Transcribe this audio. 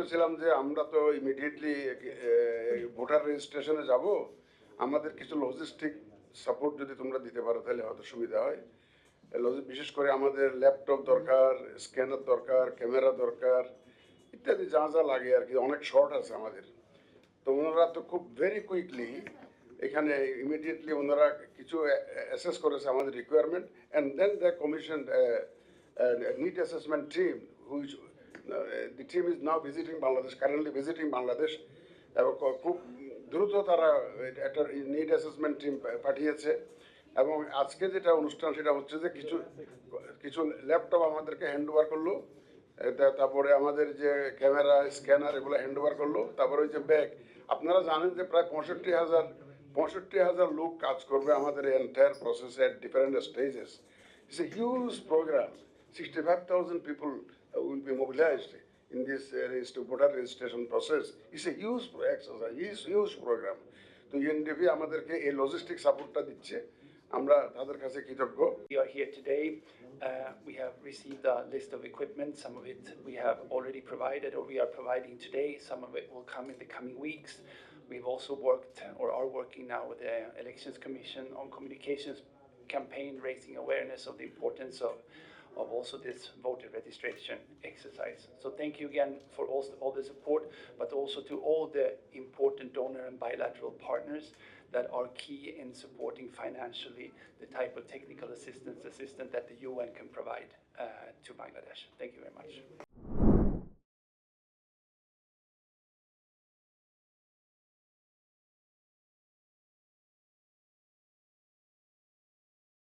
করেছিলাম যে আমরা তো ইমিডিয়েটলি ভোটার রেজিস্ট্রেশনে যাব, আমাদের কিছু লজিস্টিক সাপোর্ট যদি তোমরা দিতে পারো তাহলে হয়তো সুবিধা হয়। বিশেষ করে আমাদের ল্যাপটপ দরকার, স্ক্যানার দরকার, ক্যামেরা দরকার, ইত্যাদি যা যা লাগে আর কি, অনেক শর্ট আছে আমাদের। তো ওনারা তো খুব ভেরি কুইকলি এখানে ইমিডিয়েটলি ওনারা কিছু অ্যাসেস করেছে আমাদের requirement, and then the commission need assessment team which the team is now visiting Bangladesh, currently visiting Bangladesh, এবং খুব দ্রুত তারা একটা নিড অ্যাসেসমেন্ট টিম পাঠিয়েছে। এবং আজকে যেটা অনুষ্ঠান সেটা হচ্ছে যে কিছু কিছু ল্যাপটপ আমাদেরকে হ্যান্ড ওভার করলো, তারপরে আমাদের যে ক্যামেরা স্ক্যানার এগুলো হ্যান্ড ওভার করলো, তারপরে ওই যে ব্যাগ। আপনারা জানেন যে প্রায় 65,000 লোক কাজ করবে আমাদের এন্টায়ার প্রসেসে at different stages. It's a huge program. 65,000 people will be mobilized in this voter registration process. It's a huge exercise, huge program. তো ইউএনডিপি আমাদেরকে এই লজিস্টিক সাপোর্টটা দিচ্ছে, আমরা তাদের কাছে কৃতজ্ঞ। We are here today. We have received a list of equipment. Some of it we have already provided or we are providing today. Some of it will come in the coming weeks. We've also worked or are working now with the Elections Commission on communications campaign, raising awareness of the importance of also this voter registration exercise. So thank you again for all the support, but also to all the important donor and bilateral partners that are key in supporting financially the type of technical assistance that the UN can provide to Bangladesh. Thank you very much.